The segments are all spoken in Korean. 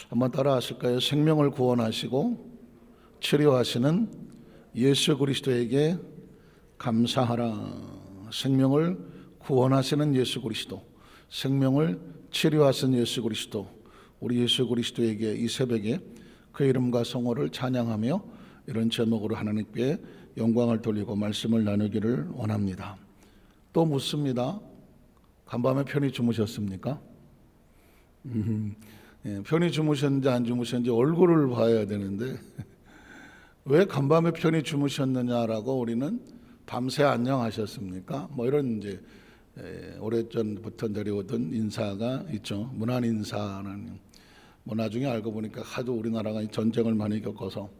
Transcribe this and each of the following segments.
한번 따라하실까요? 생명을 구원하시고 치료하시는 예수 그리스도에게 감사하라. 생명을 구원하시는 예수 그리스도, 생명을 치료하시는 예수 그리스도, 우리 예수 그리스도에게 이 새벽에 그 이름과 성호를 찬양하며 이런 제목으로 하나님께 영광을 돌리고 말씀을 나누기를 원합니다. 또 묻습니다. 간밤에 편히 주무셨습니까? 편히 주무셨는지 안 주무셨는지 얼굴을 봐야 되는데 왜 간밤에 편히 주무셨느냐라고 우리는 밤새 안녕하셨습니까? 뭐 이런 이제 오래전부터 내려오던 인사가 있죠. 문안 인사라는. 뭐 나중에 알고 보니까 하도 우리나라가 전쟁을 많이 겪어서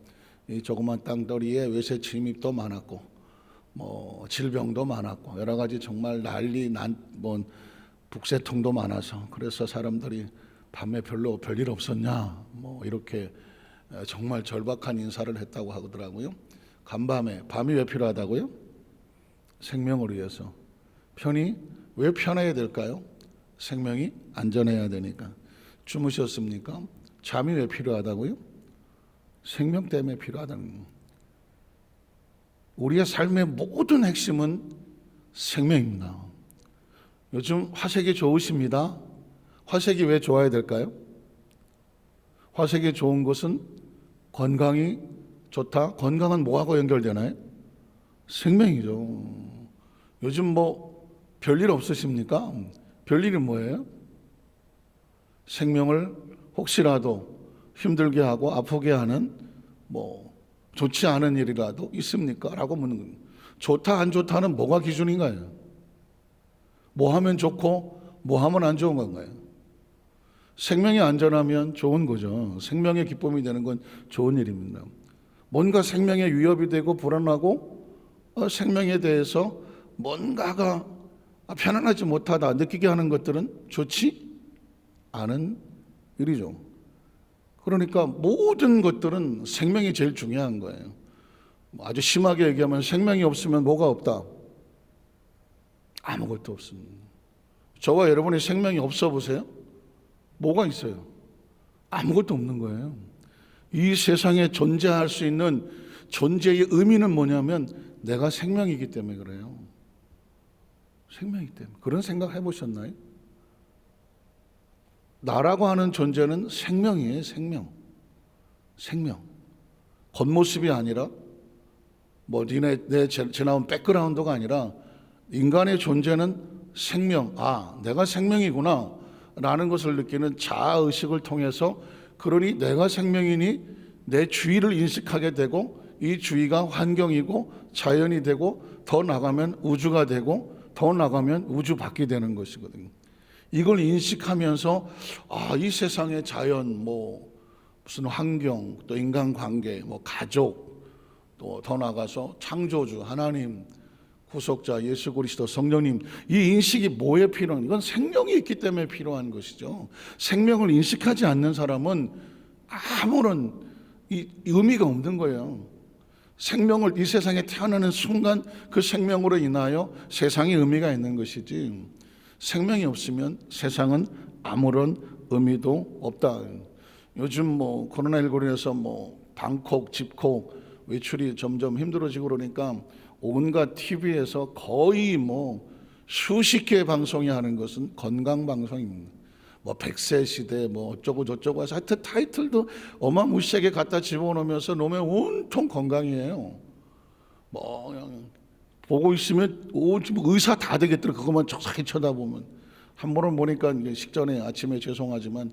이 조그만 땅덩이에 외세 침입도 많았고 뭐 질병도 많았고 여러 가지 정말 난리 뭐 북새통도 많아서 그래서 사람들이 밤에 별로 별일 없었냐 뭐 이렇게 정말 절박한 인사를 했다고 하더라고요. 간밤에 밤이 왜 필요하다고요? 생명을 위해서. 편히 왜 편해야 될까요? 생명이 안전해야 되니까. 주무셨습니까? 잠이 왜 필요하다고요? 생명 때문에 필요하다는 거예요. 우리의 삶의 모든 핵심은 생명입니다. 요즘 화색이 좋으십니다. 화색이 왜 좋아야 될까요? 화색이 좋은 것은 건강이 좋다. 건강은 뭐하고 연결되나요? 생명이죠. 요즘 뭐 별일 없으십니까? 별일이 뭐예요? 생명을 혹시라도 힘들게 하고 아프게 하는 뭐 좋지 않은 일이라도 있습니까? 라고 묻는 겁니다. 좋다 안 좋다는 뭐가 기준인가요? 뭐 하면 좋고 뭐 하면 안 좋은 건가요? 생명이 안전하면 좋은 거죠. 생명의 기쁨이 되는 건 좋은 일입니다. 뭔가 생명에 위협이 되고 불안하고 생명에 대해서 뭔가가 편안하지 못하다 느끼게 하는 것들은 좋지 않은 일이죠. 그러니까 모든 것들은 생명이 제일 중요한 거예요. 아주 심하게 얘기하면 생명이 없으면 뭐가 없다? 아무것도 없습니다. 저와 여러분이 생명이 없어 보세요. 뭐가 있어요? 아무것도 없는 거예요. 이 세상에 존재할 수 있는 존재의 의미는 뭐냐면 내가 생명이기 때문에 그래요. 생명이기 때문에. 그런 생각 해보셨나요? 나라고 하는 존재는 생명이에요. 생명. 겉모습이 아니라 뭐 내 지나온 백그라운드가 아니라 인간의 존재는 생명. 아, 내가 생명이구나 라는 것을 느끼는 자아의식을 통해서 그러니 내가 생명이니 내 주위를 인식하게 되고 이 주위가 환경이고 자연이 되고 더 나가면 우주가 되고 더 나가면 우주 밖이 되는 것이거든요. 이걸 인식하면서 이 세상의 자연, 뭐 무슨 환경, 또 인간관계, 뭐 가족, 또 더 나가서 창조주 하나님, 구속자 예수 그리스도 성령님, 이 인식이 뭐에 필요한? 이건 생명이 있기 때문에 필요한 것이죠. 생명을 인식하지 않는 사람은 아무런 의미가 없는 거예요. 생명을 이 세상에 태어나는 순간 그 생명으로 인하여 세상에 의미가 있는 것이지 생명이 없으면 세상은 아무런 의미도 없다. 요즘 뭐 코로나19로 인해서 뭐 방콕, 집콕 외출이 점점 힘들어지고 그러니까 온갖 TV에서 거의 뭐 수십 개의 방송이 하는 것은 건강 방송입니다. 뭐 100세 시대 뭐 어쩌고 저쩌고 해서 하여튼 타이틀도 어마무시하게 갖다 집어넣으면서 놓으면 온통 건강이에요. 뭐 그냥 보고 있으면 의사 다 되겠더라. 그것만 족삭히 쳐다보면 한 번은 보니까 식전에 아침에 죄송하지만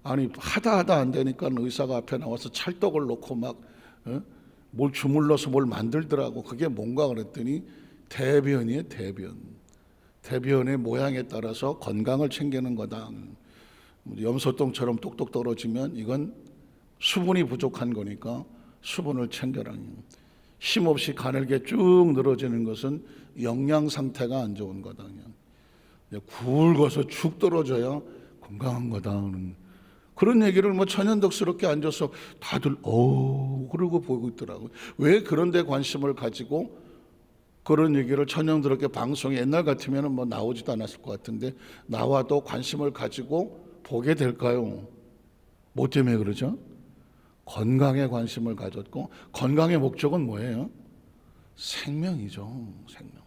아니 하다 안 되니까 의사가 앞에 나와서 찰떡을 놓고 막 뭘 주물러서 뭘 만들더라고. 그게 뭔가 그랬더니 대변이에요. 대변의 모양에 따라서 건강을 챙기는 거다. 염소똥처럼 똑똑 떨어지면 이건 수분이 부족한 거니까 수분을 챙겨라. 힘없이 가늘게 쭉 늘어지는 것은 영양 상태가 안 좋은 거다. 굵어서 축 떨어져야 건강한 거다. 그런 얘기를 뭐 천연덕스럽게 앉아서 다들 그러고 보고 있더라고요. 왜 그런 데 관심을 가지고 그런 얘기를 천연스럽게 방송에 옛날 같으면 뭐 나오지도 않았을 것 같은데 나와도 관심을 가지고 보게 될까요? 뭐 때문에 그러죠? 건강에 관심을 가졌고, 건강의 목적은 뭐예요? 생명이죠. 생명.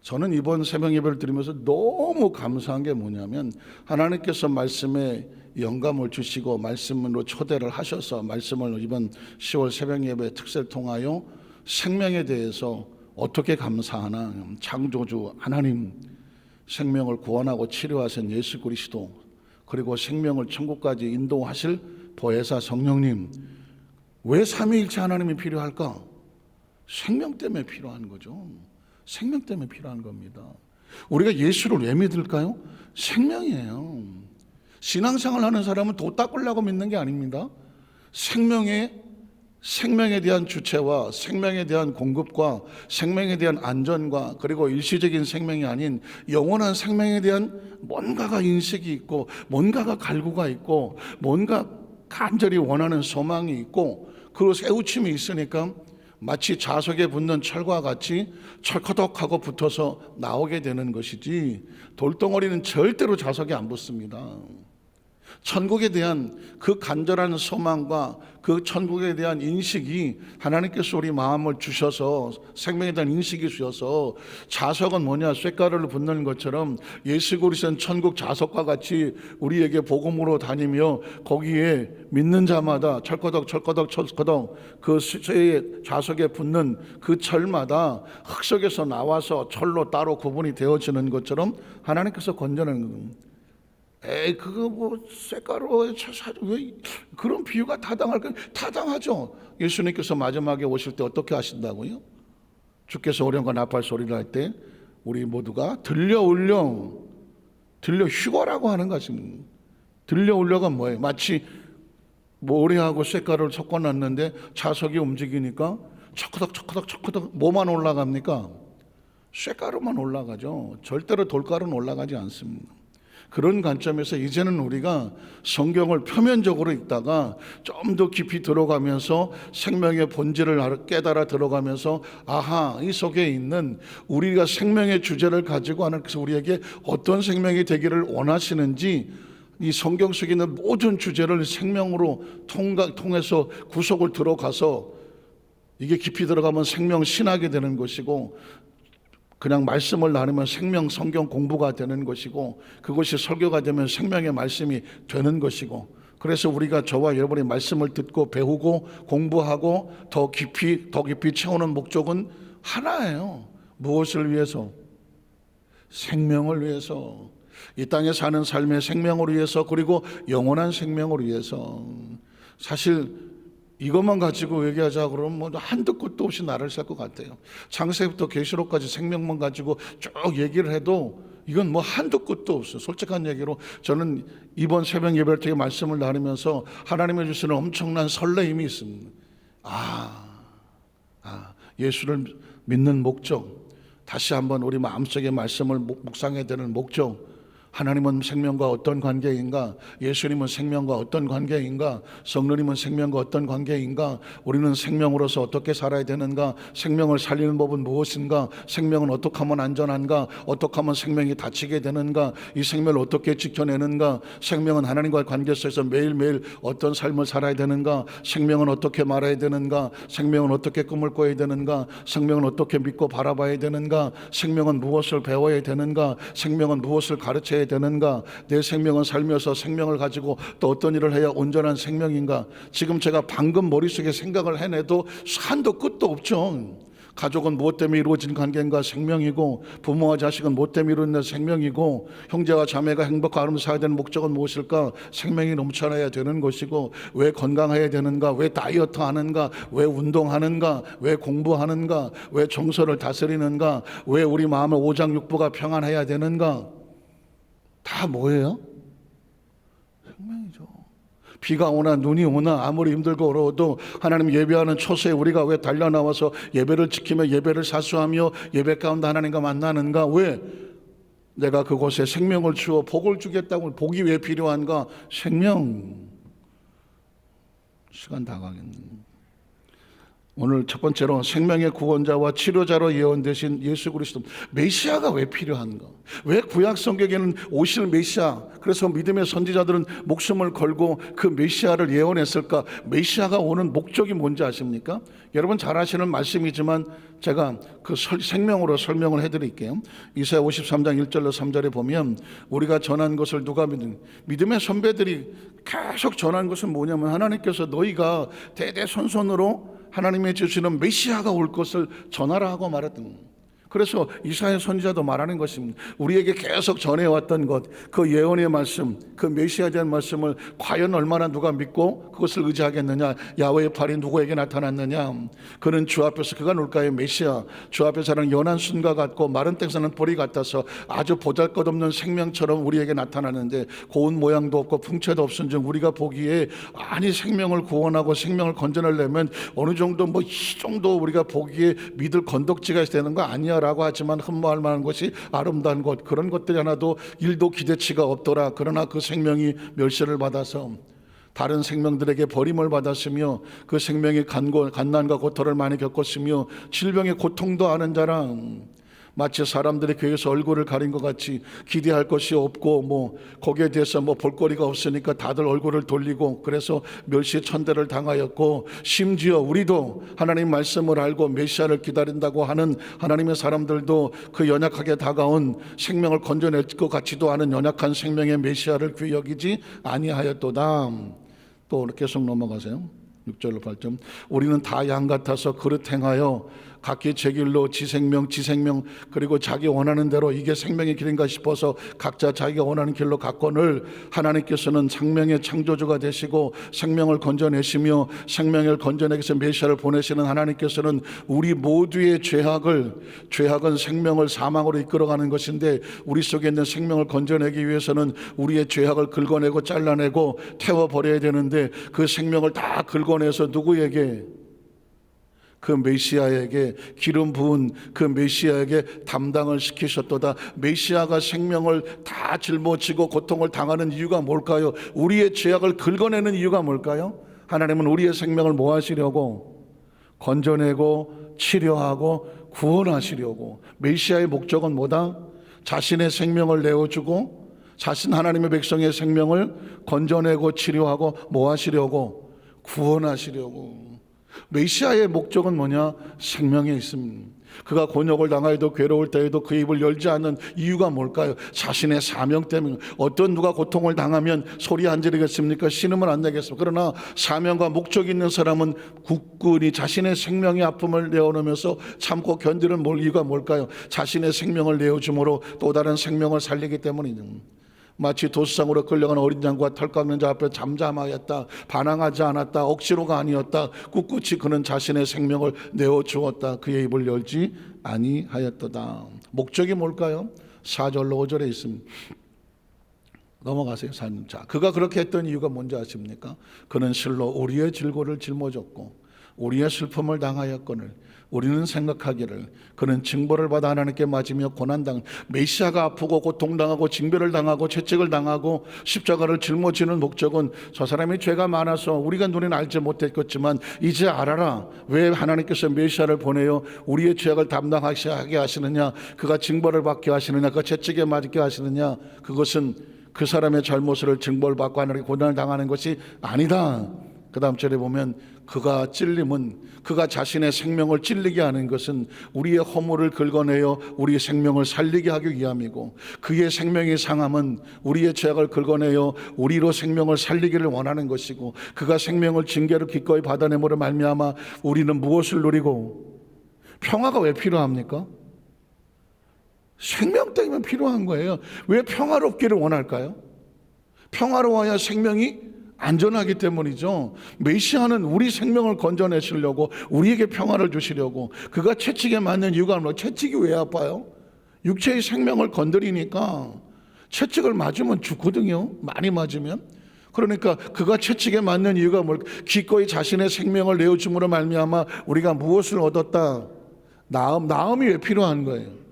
저는 이번 새벽 예배를 드리면서 너무 감사한 게 뭐냐면, 하나님께서 말씀에 영감을 주시고 말씀으로 초대를 하셔서 말씀을 이번 10월 새벽 예배 특세를 통하여 생명에 대해서 어떻게 감사하나, 창조주 하나님, 생명을 구원하고 치료하신 예수 그리스도, 그리고 생명을 천국까지 인도하실 보혜사 성령님, 왜 삼위일체 하나님이 필요할까? 생명 때문에 필요한 거죠. 생명 때문에 필요한 겁니다. 우리가 예수를 왜 믿을까요? 생명이에요. 신앙생활 하는 사람은 도 닦으려고 믿는 게 아닙니다. 생명에 대한 주체와 생명에 대한 공급과 생명에 대한 안전과, 그리고 일시적인 생명이 아닌 영원한 생명에 대한 뭔가가 인식이 있고, 뭔가가 갈구가 있고, 뭔가 간절히 원하는 소망이 있고, 그 애우침이 있으니까 마치 자석에 붙는 철과 같이 철커덕하고 붙어서 나오게 되는 것이지, 돌덩어리는 절대로 자석에 안 붙습니다. 천국에 대한 그 간절한 소망과 그 천국에 대한 인식이 하나님께서 우리 마음을 주셔서, 생명에 대한 인식이 주셔서, 자석은 뭐냐, 쇳가루를 붓는 것처럼 예수 그리스도는 천국 자석과 같이 우리에게 복음으로 다니며, 거기에 믿는 자마다 철거덕 그 쇠의 자석에 붙는 그 철마다 흙 속에서 나와서 철로 따로 구분이 되어지는 것처럼 하나님께서 건져내는 겁니다. 그거 뭐 쇳가루 왜 그런 비유가 타당할까요? 타당하죠. 예수님께서 마지막에 오실 때 어떻게 하신다고요? 주께서 오련과 나팔 소리를 할 때 우리 모두가 들려 휴거라고 하는 것입니다. 들려 울려가 뭐예요? 마치 모래하고 쇳가루를 섞어놨는데 자석이 움직이니까 척커덕 뭐만 올라갑니까? 쇳가루만 올라가죠. 절대로 돌가루는 올라가지 않습니다. 그런 관점에서 이제는 우리가 성경을 표면적으로 읽다가 좀 더 깊이 들어가면서 생명의 본질을 깨달아 들어가면서, 아하, 이 속에 있는 우리가 생명의 주제를 가지고 하나님께서 우리에게 어떤 생명이 되기를 원하시는지, 이 성경 속에 있는 모든 주제를 생명으로 통해서 구속을 들어가서, 이게 깊이 들어가면 생명 신학이 되는 것이고, 그냥 말씀을 나누면 생명 성경 공부가 되는 것이고, 그것이 설교가 되면 생명의 말씀이 되는 것이고, 그래서 우리가 저와 여러분이 말씀을 듣고 배우고 공부하고 더 깊이 채우는 목적은 하나예요. 무엇을 위해서? 생명을 위해서. 이 땅에 사는 삶의 생명을 위해서, 그리고 영원한 생명을 위해서. 사실 이것만 가지고 얘기하자 그러면 뭐 한도 끝도 없이 나를 셀 것 같아요. 창세기부터 계시록까지 생명만 가지고 쭉 얘기를 해도 이건 뭐 한도 끝도 없어요. 솔직한 얘기로 저는 이번 새벽 예배를 통해 말씀을 나누면서 하나님이 주시는 엄청난 설레임이 있습니다. 예수를 믿는 목적, 다시 한번 우리 마음속의 말씀을 묵상해야 되는 목적, 하나님은 생명과 어떤 관계인가? 예수님은 생명과 어떤 관계인가? 성령님은 생명과 어떤 관계인가? 우리는 생명으로서 어떻게 살아야 되는가? 생명을 살리는 법은 무엇인가? 생명은 어떻게 하면 안전한가? 어떻게 하면 생명이 다치게 되는가? 이 생명을 어떻게 지켜내는가? 생명은 하나님과의 관계 속에서 매일매일 어떤 삶을 살아야 되는가? 생명은 어떻게 말해야 되는가? 생명은 어떻게 꿈을 꿔야 되는가? 생명은 어떻게 믿고 바라봐야 되는가? 생명은 무엇을 배워야 되는가? 생명은 무엇을 가르쳐야 되는가? 내 생명은 살면서 생명을 가지고 또 어떤 일을 해야 온전한 생명인가? 지금 제가 방금 머릿속에 생각을 해내도 한도 끝도 없죠. 가족은 무엇 때문에 이루어진 관계인가? 생명이고, 부모와 자식은 무엇 때문에 이루어진 생명이고, 형제와 자매가 행복하고 아름다운 살아야 되는 목적은 무엇일까? 생명이 넘쳐나야 되는 것이고, 왜 건강해야 되는가? 왜 다이어트 하는가? 왜 운동하는가? 왜 공부하는가? 왜 정서를 다스리는가? 왜 우리 마음의 오장육부가 평안해야 되는가? 다 뭐예요? 생명이죠. 비가 오나 눈이 오나 아무리 힘들고 어려워도 하나님 예배하는 초소에 우리가 왜 달려나와서 예배를 지키며 예배를 사수하며 예배 가운데 하나님과 만나는가? 왜? 내가 그곳에 생명을 주어 복을 주겠다고. 복이 왜 필요한가? 생명. 시간 다 가겠네. 오늘 첫 번째로 생명의 구원자와 치료자로 예언되신 예수 그리스도, 메시아가 왜 필요한가? 왜 구약 성경에는 오실 메시아, 그래서 믿음의 선지자들은 목숨을 걸고 그 메시아를 예언했을까? 메시아가 오는 목적이 뭔지 아십니까? 여러분 잘 아시는 말씀이지만 제가 그 생명으로 설명을 해드릴게요. 이사야 53장 1절로 3절에 보면 우리가 전한 것을 누가 믿음의 선배들이 계속 전한 것은 뭐냐면 하나님께서 너희가 대대손손으로 하나님의 주시는 메시아가 올 것을 전하라 하고 말했던 거예요. 그래서 이사야 선지자도 말하는 것입니다. 우리에게 계속 전해왔던 것, 그 예언의 말씀, 그 메시아에 대한 말씀을 과연 얼마나 누가 믿고 그것을 의지하겠느냐? 야훼의 팔이 누구에게 나타났느냐? 그는 주 앞에서, 그가 누굴까요? 메시아. 주 앞에서는 연한 순과 같고 마른 땅에서는 보리 같아서 아주 보잘것없는 생명처럼 우리에게 나타나는데 고운 모양도 없고 풍채도 없은즉 우리가 보기에 아니 생명을 구원하고 생명을 건져내려면 어느 정도 이 정도 우리가 보기에 믿을 건덕지가 있어야 되는 거 아니야 라고 하지만 흠모할 만한 것이 아름다운 것, 그런 것들이 하나도 일도 기대치가 없더라. 그러나 그 생명이 멸시를 받아서 다른 생명들에게 버림을 받았으며 그 생명이 간난과 고통을 많이 겪었으며 질병의 고통도 아는 자라. 마치 사람들이 교회에서 얼굴을 가린 것 같이 기대할 것이 없고 거기에 대해서 볼거리가 없으니까 다들 얼굴을 돌리고 그래서 멸시 천대를 당하였고, 심지어 우리도 하나님 말씀을 알고 메시아를 기다린다고 하는 하나님의 사람들도 그 연약하게 다가온 생명을 건져낼 것 같지도 않은 연약한 생명의 메시아를 귀히 여기지 아니하였도다. 또 계속 넘어가세요. 6절로 8절. 우리는 다 양 같아서 그릇 행하여 각기 제 길로 지생명 그리고 자기 원하는 대로 이게 생명의 길인가 싶어서 각자 자기가 원하는 길로 갔거늘 하나님께서는 생명의 창조주가 되시고 생명을 건져내시며 생명을 건져내기 위해서 메시아를 보내시는 하나님께서는 우리 모두의 죄악은 생명을 사망으로 이끌어가는 것인데 우리 속에 있는 생명을 건져내기 위해서는 우리의 죄악을 긁어내고 잘라내고 태워버려야 되는데 그 생명을 다 긁어내서 누구에게? 그 메시아에게, 기름 부은 그 메시아에게 담당을 시키셨도다. 메시아가 생명을 다 짊어지고 고통을 당하는 이유가 뭘까요? 우리의 죄악을 긁어내는 이유가 뭘까요? 하나님은 우리의 생명을 뭐 하시려고? 건져내고 치료하고 구원하시려고. 메시아의 목적은 뭐다? 자신의 생명을 내어주고 자신 하나님의 백성의 생명을 건져내고 치료하고 뭐 하시려고? 구원하시려고. 메시아의 목적은 뭐냐? 생명에 있습니다. 그가 곤욕을 당하여도 괴로울 때에도 그 입을 열지 않는 이유가 뭘까요? 자신의 사명 때문에. 어떤 누가 고통을 당하면 소리 안 지르겠습니까? 신음을 안 내겠습니까? 그러나 사명과 목적이 있는 사람은 굳건히 자신의 생명의 아픔을 내어놓으면서 참고 견디는 이유가 뭘까요? 자신의 생명을 내어줌으로 또 다른 생명을 살리기 때문입니다. 마치 도수상으로 끌려간 어린 양과 털깎는 자 앞에 잠잠하였다. 반항하지 않았다. 억지로가 아니었다. 꿋꿋이 그는 자신의 생명을 내어주었다. 그의 입을 열지 아니하였도다. 목적이 뭘까요? 4절로 5절에 있습니다. 넘어가세요. 자, 그가 그렇게 했던 이유가 뭔지 아십니까? 그는 실로 우리의 질고를 짊어졌고 우리의 슬픔을 당하였거늘 우리는 생각하기를 그는 징벌을 받아 하나님께 맞으며 고난당, 메시아가 아프고 고통당하고 징벌을 당하고 채찍을 당하고 십자가를 짊어지는 목적은 저 사람이 죄가 많아서 우리가 눈에는 알지 못했겠지만 이제 알아라. 왜 하나님께서 메시아를 보내요? 우리의 죄악을 담당하게 하시느냐? 그가 징벌을 받게 하시느냐? 그가 채찍에 맞게 하시느냐? 그것은 그 사람의 잘못을 징벌받고 하나님께 고난을 당하는 것이 아니다. 그 다음 절에 보면 그가 찔림은, 그가 자신의 생명을 찔리게 하는 것은 우리의 허물을 긁어내어 우리의 생명을 살리게 하기 위함이고, 그의 생명의 상함은 우리의 죄악을 긁어내어 우리로 생명을 살리기를 원하는 것이고, 그가 생명을 징계로 기꺼이 받아내므로 말미암아 우리는 무엇을 누리고? 평화가 왜 필요합니까? 생명 때문에 필요한 거예요. 왜 평화롭기를 원할까요? 평화로워야 생명이 안전하기 때문이죠. 메시아는 우리 생명을 건져내시려고, 우리에게 평화를 주시려고. 그가 채찍에 맞는 이유가 뭐예요? 채찍이 왜 아파요? 육체의 생명을 건드리니까. 채찍을 맞으면 죽거든요. 많이 맞으면. 그러니까 그가 채찍에 맞는 이유가 뭘까? 기꺼이 자신의 생명을 내어줌으로 말미암아 우리가 무엇을 얻었다? 나음이 왜 필요한 거예요?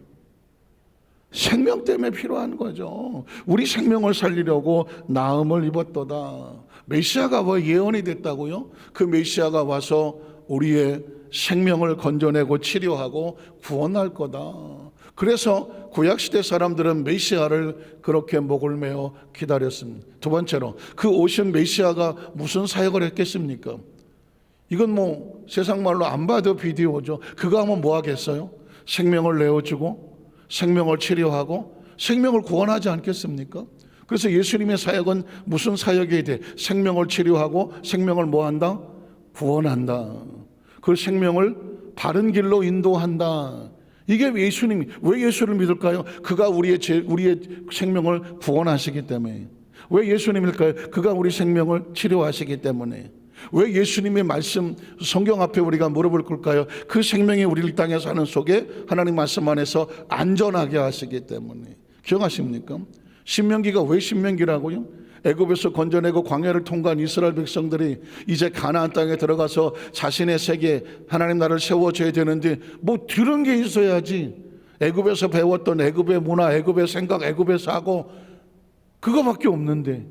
생명 때문에 필요한 거죠. 우리 생명을 살리려고 나음을 입었도다. 메시아가 왜 예언이 됐다고요? 그 메시아가 와서 우리의 생명을 건져내고 치료하고 구원할 거다. 그래서 구약시대 사람들은 메시아를 그렇게 목을 메어 기다렸습니다. 두 번째로, 그 오신 메시아가 무슨 사역을 했겠습니까? 이건 뭐 세상 말로 안 봐도 비디오죠. 그거 하면 뭐 하겠어요? 생명을 내어주고 생명을 치료하고 생명을 구원하지 않겠습니까? 그래서 예수님의 사역은 무슨 사역이 돼? 생명을 치료하고 생명을 뭐 한다? 구원한다. 그 생명을 바른 길로 인도한다. 이게 예수님이, 왜 예수를 믿을까요? 그가 우리의 생명을 구원하시기 때문에. 왜 예수님일까요? 그가 우리 생명을 치료하시기 때문에. 왜 예수님의 말씀, 성경 앞에 우리가 물어볼 걸까요? 그 생명이 우리를 땅에 사는 속에 하나님 말씀 안에서 안전하게 하시기 때문에. 기억하십니까? 신명기가 왜 신명기라고요? 애굽에서 건져내고 광야를 통과한 이스라엘 백성들이 이제 가나안 땅에 들어가서 자신의 세계에 하나님 나라를 세워줘야 되는데 뭐 들은 게 있어야지. 애굽에서 배웠던 애굽의 문화, 애굽의 생각, 애굽의 사고, 그거밖에 없는데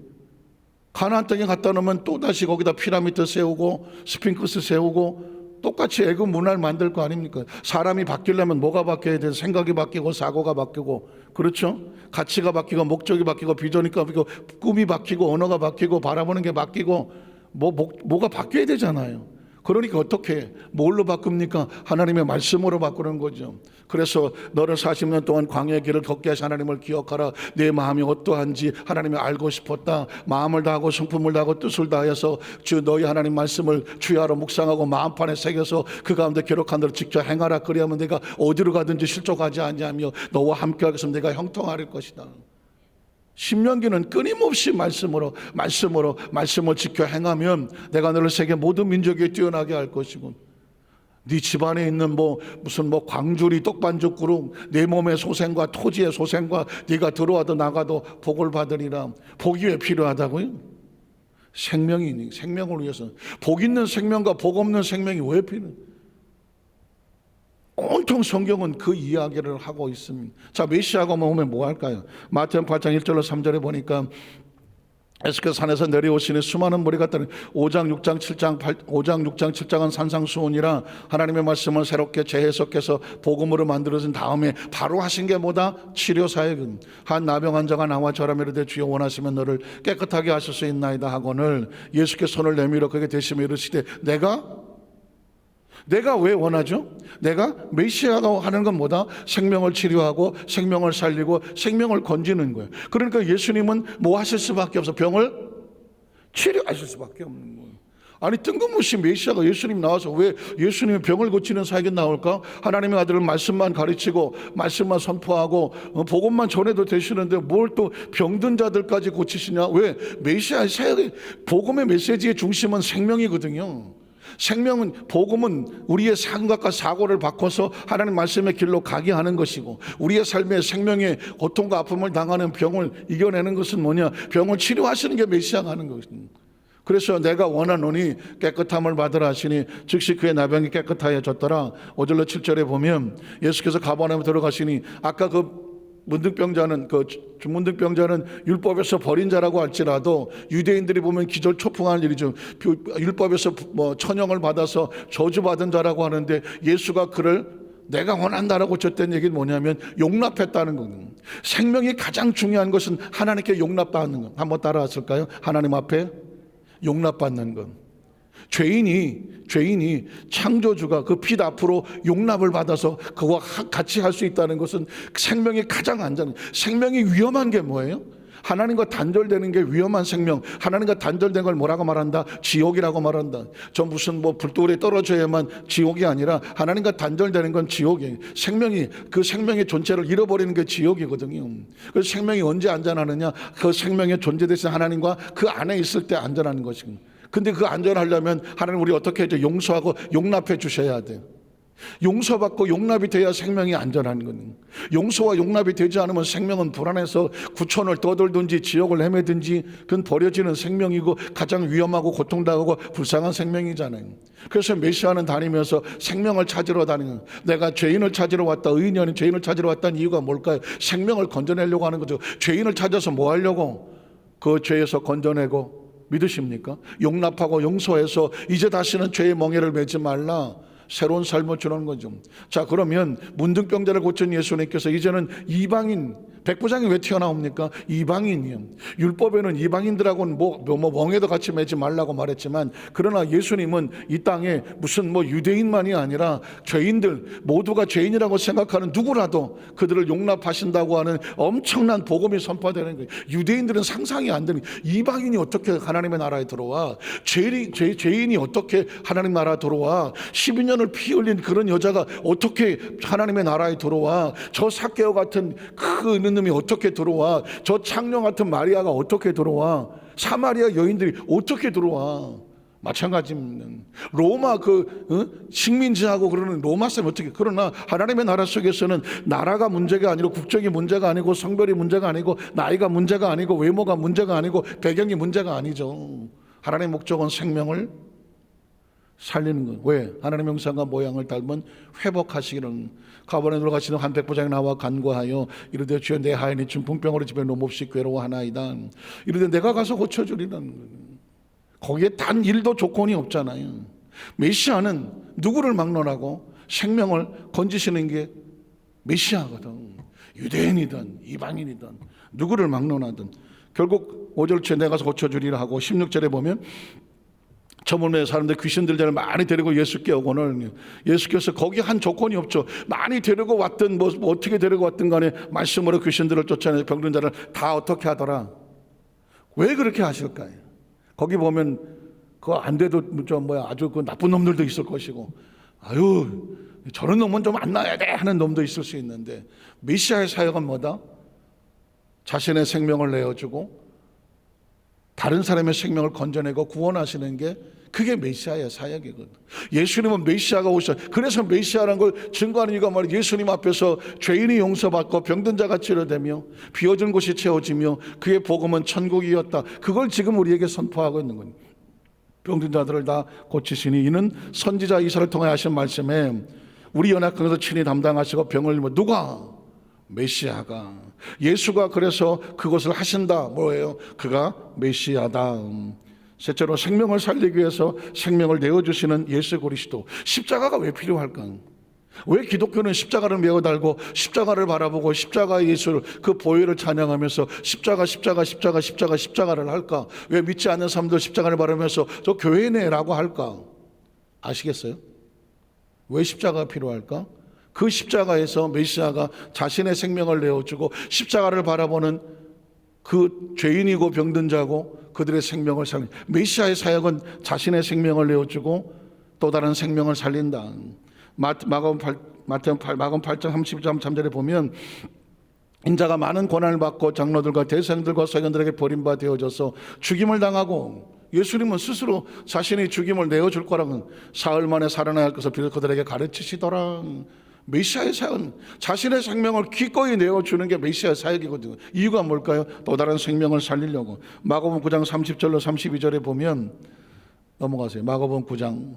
가나안 땅에 갖다 놓으면 또다시 거기다 피라미드 세우고 스핑크스 세우고 똑같이 애굽 문화를 만들 거 아닙니까? 사람이 바뀌려면 뭐가 바뀌어야 돼? 생각이 바뀌고 사고가 바뀌고, 그렇죠? 가치가 바뀌고 목적이 바뀌고 비전이 바뀌고 꿈이 바뀌고 언어가 바뀌고 바라보는 게 바뀌고 뭐가 바뀌어야 되잖아요. 그러니까 어떻게, 뭘로 바꿉니까? 하나님의 말씀으로 바꾸는 거죠. 그래서 너를 40년 동안 광야의 길을 걷게 하신 하나님을 기억하라. 내 마음이 어떠한지 하나님이 알고 싶었다. 마음을 다하고 성품을 다하고 뜻을 다해서 주 너희 하나님 말씀을 주야로 묵상하고 마음판에 새겨서 그 가운데 기록한 대로 직접 행하라. 그리하면 내가 어디로 가든지 실족하지 않냐며 너와 함께 하겠으면 내가 형통할 것이다. 신명기는 끊임없이 말씀을 지켜 행하면 내가 너를 세계 모든 민족에 뛰어나게 할 것이고, 네 집안에 있는 무슨 광주리 떡반죽 그룹, 내 몸의 소생과 토지의 소생과 네가 들어와도 나가도 복을 받으리라. 복이 왜 필요하다고요? 생명이니, 생명을 위해서. 복 있는 생명과 복 없는 생명이 왜 필요해요? 온통 성경은 그 이야기를 하고 있습니다. 자, 메시아가 오면 뭐 할까요? 마태복음 8장 1절로 3절에 보니까 에스겔 산에서 내려오시는 수많은 무리가 따른 5장 6장 7장은 산상수훈이라 하나님의 말씀을 새롭게 재해석해서 복음으로 만들어진 다음에 바로 하신 게 뭐다? 치료 사역은. 한 나병 환자가 나와 저라며 이르되 주여 원하시면 너를 깨끗하게 하실 수 있나이다 하거늘 예수께서 손을 내밀어 그에게 대시며 이르시되 내가 왜 원하죠? 내가 메시아가 하는 건 뭐다? 생명을 치료하고 생명을 살리고 생명을 건지는 거예요. 그러니까 예수님은 뭐 하실 수밖에 없어? 병을 치료하실 수밖에 없는 거예요. 아니 뜬금없이 메시아가 예수님 나와서 왜 예수님이 병을 고치는 사역에 나올까? 하나님의 아들을 말씀만 가르치고 말씀만 선포하고 복음만 전해도 되시는데 뭘 또 병든 자들까지 고치시냐? 왜? 메시아의 사역이, 복음의 메시지의 중심은 생명이거든요. 생명은, 복음은 우리의 생각과 사고를 바꿔서 하나님 말씀의 길로 가게 하는 것이고, 우리의 삶의 생명의 고통과 아픔을 당하는 병을 이겨내는 것은 뭐냐? 병을 치료하시는 게 메시아가 하는 것입니다. 그래서 내가 원하노니 깨끗함을 받으라 하시니 즉시 그의 나병이 깨끗하여졌더라. 5절로 7절에 보면 예수께서 가버나움에 들어가시니 아까 문득병자는, 중문득병자는 율법에서 버린 자라고 할지라도 유대인들이 보면 기절초풍하는 일이죠. 율법에서 천형을 받아서 저주받은 자라고 하는데 예수가 그를 내가 원한다라고 줬던 얘기는 뭐냐면 용납했다는 겁니다. 생명이 가장 중요한 것은 하나님께 용납받는 것. 한번 따라하실까요? 하나님 앞에 용납받는 것. 죄인이 창조주가 그 빛 앞으로 용납을 받아서 그와 같이 할 수 있다는 것은 생명이 가장 안전. 생명이 위험한 게 뭐예요? 하나님과 단절되는 게 위험한 생명. 하나님과 단절된 걸 뭐라고 말한다? 지옥이라고 말한다. 저 무슨 불돌에 떨어져야만 지옥이 아니라 하나님과 단절되는 건 지옥이에요. 그 생명의 존재를 잃어버리는 게 지옥이거든요. 그래서 생명이 언제 안전하느냐? 그 생명의 존재 대신 하나님과 그 안에 있을 때 안전하는 것입니다. 근데 그 안전하려면 하나님 우리 어떻게 해줘? 용서하고 용납해 주셔야 돼요. 용서받고 용납이 돼야 생명이 안전한 거예요. 용서와 용납이 되지 않으면 생명은 불안해서 구천을 떠돌든지 지옥을 헤매든지 그건 버려지는 생명이고 가장 위험하고 고통당하고 불쌍한 생명이잖아요. 그래서 메시아는 다니면서 생명을 찾으러 다니는 거예요. 내가 죄인을 찾으러 왔다, 의인이 아닌 죄인을 찾으러 왔다는 이유가 뭘까요? 생명을 건져내려고 하는 거죠. 죄인을 찾아서 뭐 하려고? 그 죄에서 건져내고, 믿으십니까? 용납하고 용서해서 이제 다시는 죄의 멍에를 매지 말라. 새로운 삶을 주는 거죠. 자, 그러면 문둥병자를 고친 예수님께서 이제는 이방인, 백부장이 왜 튀어나옵니까? 이방인이요. 율법에는 이방인들하고는 멍에도 같이 매지 말라고 말했지만, 그러나 예수님은 이 땅에 무슨 유대인만이 아니라 죄인들, 모두가 죄인이라고 생각하는 누구라도 그들을 용납하신다고 하는 엄청난 복음이 선포되는 거예요. 유대인들은 상상이 안 되는, 이방인이 어떻게 하나님의 나라에 들어와? 죄인이 어떻게 하나님 나라에 들어와? 12년을 피 흘린 그런 여자가 어떻게 하나님의 나라에 들어와? 저 삭개오 같은 그 놈이 어떻게 들어와? 저 창녀 같은 마리아가 어떻게 들어와? 사마리아 여인들이 어떻게 들어와? 마찬가지입니다. 로마 식민지하고 그러는 로마 사람이 어떻게, 그러나 하나님의 나라 속에서는 나라가 문제가 아니고, 국적이 문제가 아니고, 성별이 문제가 아니고, 나이가 문제가 아니고, 외모가 문제가 아니고, 배경이 문제가 아니죠. 하나님의 목적은 생명을 살리는 것. 왜? 하나님의 형상과 모양을 닮은 회복하시기는. 가버나움으로 가시는 한 백부장이 나와 간구하여 이르되 주여 내 하인이 중풍병으로 집에 너몹시 괴로워하나이다. 이르되 내가 가서 고쳐주리라는 거예요. 거기에 단 일도 조건이 없잖아요. 메시아는 누구를 막론하고 생명을 건지시는 게 메시아거든. 유대인이든 이방인이든 누구를 막론하든 결국 5절째 내가 가서 고쳐주리라 하고 16절에 보면 저물매 사람들 귀신 들자를 많이 데리고 예수께 오고는 예수께서 거기 한 조건이 없죠. 많이 데리고 왔든 어떻게 데리고 왔든 간에 말씀으로 귀신들을 쫓아내서 병든 자를 다 어떻게 하더라. 왜 그렇게 하실까요? 거기 보면 그거 안 돼도 아주 그 나쁜 놈들도 있을 것이고, 아유 저런 놈은 좀 안 나야 돼 하는 놈도 있을 수 있는데, 메시아의 사역은 뭐다? 자신의 생명을 내어주고 다른 사람의 생명을 건져내고 구원하시는 게 그게 메시아의 사역이거든. 예수님은 메시아가 오셔. 그래서 메시아라는 걸 증거하는 이유가 말이야. 예수님 앞에서 죄인이 용서받고 병든 자가 치료되며 비어진 곳이 채워지며 그의 복음은 천국이었다. 그걸 지금 우리에게 선포하고 있는 거예요. 병든 자들을 다 고치시니 이는 선지자 이사를 통해 하신 말씀에 우리 연약한 것을 친히 담당하시고 병을 누가? 메시아가. 예수가 그래서 그것을 하신다. 뭐예요? 그가 메시아다. 셋째로 생명을 살리기 위해서 생명을 내어주시는 예수 그리스도. 십자가가 왜 필요할까? 왜 기독교는 십자가를 메어 달고 십자가를 바라보고 십자가의 예수를 그 보혈을 찬양하면서 십자가를 할까? 왜 믿지 않는 사람들 십자가를 바라면서 저 교회네라고 할까? 아시겠어요? 왜 십자가가 필요할까? 그 십자가에서 메시아가 자신의 생명을 내어주고 십자가를 바라보는 그 죄인이고 병든 자고 그들의 생명을 살린, 메시아의 사역은 자신의 생명을 내어주고 또 다른 생명을 살린다. 마가복음 8장 33절에 보면 인자가 많은 고난을 받고 장로들과 대생들과 서기관들에게 버림받아 되어져서 죽임을 당하고, 예수님은 스스로 자신이 죽임을 내어줄 거라고 사흘 만에 살아나야 할 것을 비로소 그들에게 가르치시더라. 메시아의 사역은 자신의 생명을 기꺼이 내어주는 게 메시아의 사역이거든요. 이유가 뭘까요? 또 다른 생명을 살리려고. 마가복음 9장 30절로 32절에 보면, 넘어가세요. 마가복음 9장.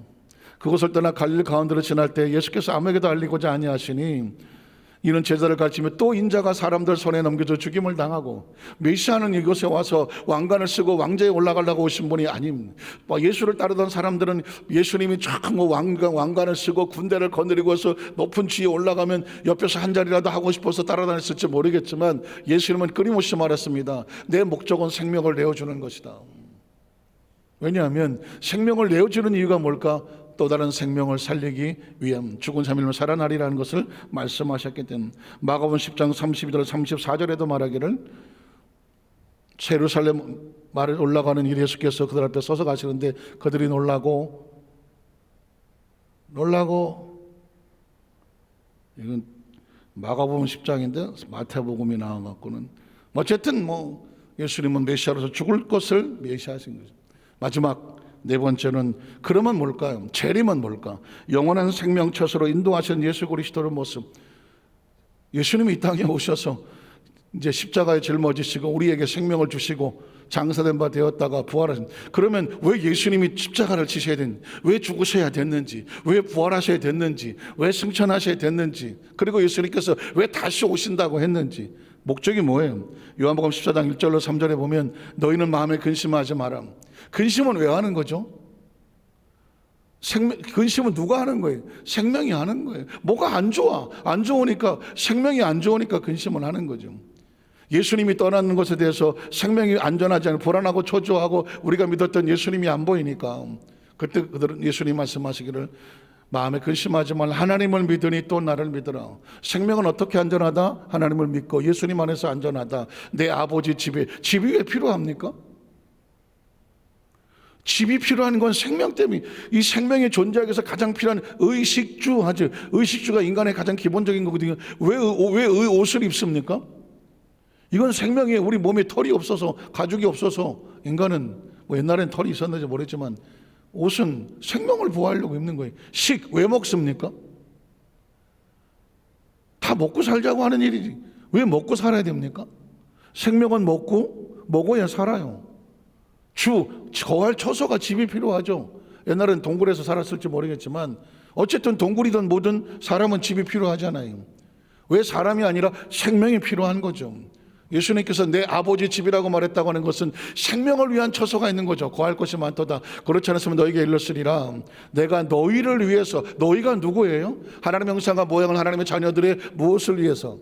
그곳을 떠나 갈릴리 가운데로 지날 때 예수께서 아무에게도 알리고자 아니하시니 이는 제자를 가르치며 또 인자가 사람들 손에 넘겨져 죽임을 당하고, 메시아는 이곳에 와서 왕관을 쓰고 왕좌에 올라가려고 오신 분이 아닙니다. 예수를 따르던 사람들은 예수님이 참 왕관을 쓰고 군대를 거느리고서 높은 지위에 올라가면 옆에서 한 자리라도 하고 싶어서 따라다녔을지 모르겠지만, 예수님은 끊임없이 말했습니다. 내 목적은 생명을 내어주는 것이다. 왜냐하면 생명을 내어주는 이유가 뭘까? 또 다른 생명을 살리기 위함. 죽은 3일만 살아나리라는 것을 말씀하셨기 때문에. 마가복음 10장 32절 34절에도 말하기를, 예루살렘 말을 올라가는 일 예수께서 그들 앞에 서서 가시는데 그들이 놀라고 이건 마가복음 10장인데 마태복음이 나와갖고는 어쨌든 예수님은 메시아로서 죽을 것을 메시아하신 거죠. 마지막 네 번째는, 그러면 뭘까요? 재림은 뭘까? 영원한 생명처소로 인도하신 예수 그리스도의 모습. 예수님이 이 땅에 오셔서 이제 십자가에 짊어지시고 우리에게 생명을 주시고 장사된 바 되었다가 부활하신. 그러면 왜 예수님이 십자가를 지셔야 되는지, 왜 죽으셔야 됐는지, 왜 부활하셔야 됐는지, 왜 승천하셔야 됐는지, 그리고 예수님께서 왜 다시 오신다고 했는지, 목적이 뭐예요? 요한복음 14장 1절로 3절에 보면 너희는 마음에 근심하지 마라. 근심은 왜 하는 거죠? 근심은 누가 하는 거예요? 생명이 하는 거예요. 뭐가 안 좋아? 안 좋으니까, 생명이 안 좋으니까 근심을 하는 거죠. 예수님이 떠나는 것에 대해서 생명이 안전하지 않고 불안하고 초조하고 우리가 믿었던 예수님이 안 보이니까 그때 그들은 예수님 말씀하시기를 마음에 근심하지 말라. 하나님을 믿으니 또 나를 믿으라. 생명은 어떻게 안전하다? 하나님을 믿고 예수님 안에서 안전하다. 내 아버지 집이 왜 필요합니까? 집이 필요한 건 생명 때문에, 이 생명이 존재하기 위해서 가장 필요한 의식주 하죠. 의식주가 인간의 가장 기본적인 거거든요. 왜 옷을 입습니까? 이건 생명이에요. 우리 몸에 털이 없어서, 가죽이 없어서, 인간은 뭐 옛날엔 털이 있었는지 모르겠지만 옷은 생명을 보호하려고 입는 거예요. 왜 먹습니까? 다 먹고 살자고 하는 일이지. 왜 먹고 살아야 됩니까? 생명은 먹어야 살아요. 거할 처소가 집이 필요하죠. 옛날엔 동굴에서 살았을지 모르겠지만 어쨌든 동굴이든 뭐든 사람은 집이 필요하잖아요. 왜 사람이 아니라 생명이 필요한 거죠. 예수님께서 내 아버지 집이라고 말했다고 하는 것은 생명을 위한 처소가 있는 거죠. 거할 것이 많도다. 그렇지 않았으면 너에게 일렀으리라. 내가 너희를 위해서, 너희가 누구예요? 하나님의 형상과 모양을 하나님의 자녀들의 무엇을 위해서?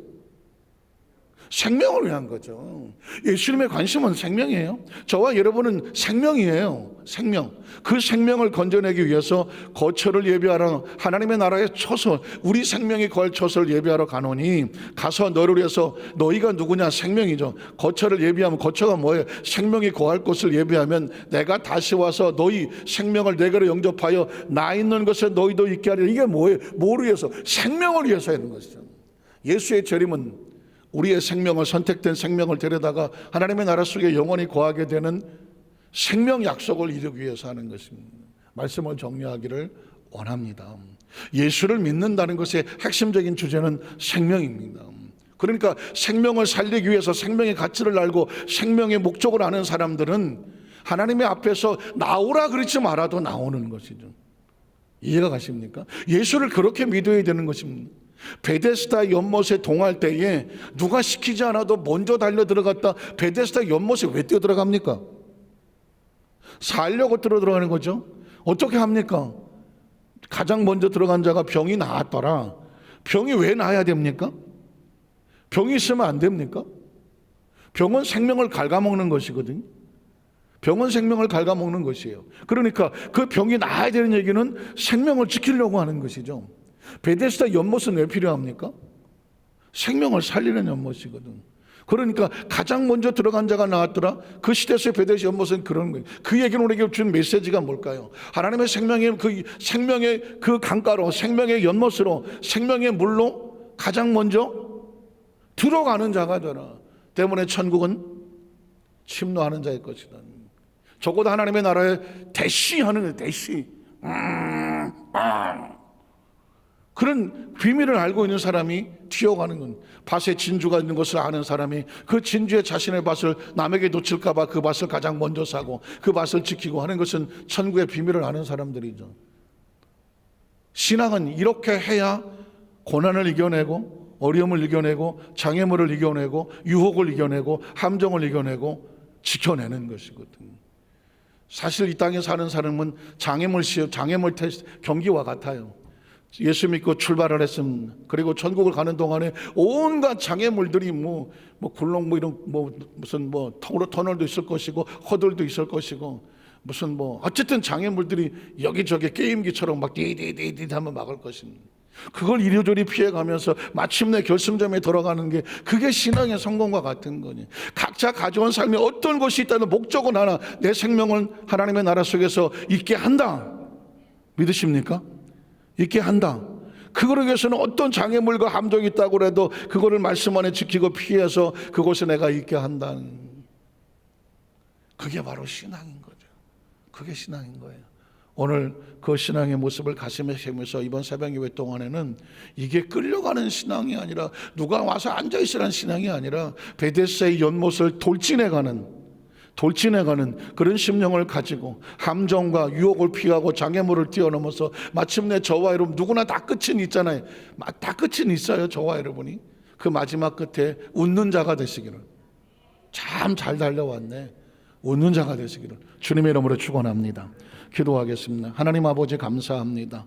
생명을 위한 거죠. 예수님의 관심은 생명이에요. 저와 여러분은 생명이에요. 생명. 그 생명을 건져내기 위해서 거처를 예비하러, 하나님의 나라의 처소, 우리 생명이 거할 처소를 예비하러 가노니 가서 너를 위해서, 너희가 누구냐? 생명이죠. 거처를 예비하면, 거처가 뭐예요? 생명이 거할 곳을 예비하면 내가 다시 와서 너희 생명을 내게로 영접하여 나 있는 것에 너희도 있게 하리라. 이게 뭐예요? 뭐를 위해서? 생명을 위해서 하는 것이죠. 예수의 재림은 우리의 생명을, 선택된 생명을 데려다가 하나님의 나라 속에 영원히 거하게 되는 생명 약속을 이루기 위해서 하는 것입니다. 말씀을 정리하기를 원합니다. 예수를 믿는다는 것의 핵심적인 주제는 생명입니다. 그러니까 생명을 살리기 위해서 생명의 가치를 알고 생명의 목적을 아는 사람들은 하나님의 앞에서 나오라 그러지 말아도 나오는 것이죠. 이해가 가십니까? 예수를 그렇게 믿어야 되는 것입니다. 베데스다 연못에 동할 때에 누가 시키지 않아도 먼저 달려 들어갔다. 베데스다 연못에 왜 뛰어 들어갑니까? 살려고 들어가는 거죠. 어떻게 합니까? 가장 먼저 들어간 자가 병이 나았더라. 병이 왜 나아야 됩니까? 병이 있으면 안 됩니까? 병은 생명을 갉아먹는 것이거든요. 병은 생명을 갉아먹는 것이에요. 그러니까 그 병이 나아야 되는 얘기는 생명을 지키려고 하는 것이죠. 베데스다 연못은 왜 필요합니까? 생명을 살리는 연못이거든. 그러니까 가장 먼저 들어간 자가 나왔더라. 그 시대에서의 베데스다 연못은 그런 거예요. 그 얘기는 우리에게 준 메시지가 뭘까요? 하나님의 생명의 그 강가로, 생명의 연못으로, 생명의 물로 가장 먼저 들어가는 자가 되라. 때문에 천국은 침노하는 자의 것이다. 적어도 하나님의 나라에 대시하는 거예요. 대시. 그런 비밀을 알고 있는 사람이 튀어가는 건, 밭에 진주가 있는 것을 아는 사람이 그 진주에 자신의 밭을 남에게 놓칠까 봐 그 밭을 가장 먼저 사고 그 밭을 지키고 하는 것은 천국의 비밀을 아는 사람들이죠. 신앙은 이렇게 해야 고난을 이겨내고 어려움을 이겨내고 장애물을 이겨내고 유혹을 이겨내고 함정을 이겨내고 지켜내는 것이거든요. 사실 이 땅에 사는 사람은 장애물 테스트 경기와 같아요. 예수 믿고 출발을 했으면, 그리고 천국을 가는 동안에 온갖 장애물들이 굴렁 이런 무슨 터널도 있을 것이고 허들도 있을 것이고 무슨 어쨌든 장애물들이 여기저기 게임기처럼 막 디디디디 하면 막을 것입니다. 그걸 이리저리 피해가면서 마침내 결승점에 들어가는 게 그게 신앙의 성공과 같은 거니. 각자 가져온 삶에 어떤 것이 있다는 목적은 하나, 내 생명을 하나님의 나라 속에서 있게 한다. 믿으십니까? 있게 한다. 그거를 위해서는 어떤 장애물과 함정이 있다고 해도 그거를 말씀 안에 지키고 피해서 그곳에 내가 있게 한다는, 그게 바로 신앙인 거죠. 그게 신앙인 거예요. 오늘 그 신앙의 모습을 가슴에 새기면서 이번 새벽 예배 동안에는 이게 끌려가는 신앙이 아니라, 누가 와서 앉아있으라는 신앙이 아니라 베데스다의 연못을 돌진해가는 그런 심령을 가지고 함정과 유혹을 피하고 장애물을 뛰어넘어서 마침내 저와 여러분 누구나 다 끝은 있잖아요. 다 끝은 있어요. 저와 여러분이 그 마지막 끝에 웃는 자가 되시기를. 참 잘 달려왔네. 웃는 자가 되시기를 주님의 이름으로 축원합니다. 기도하겠습니다. 하나님 아버지 감사합니다.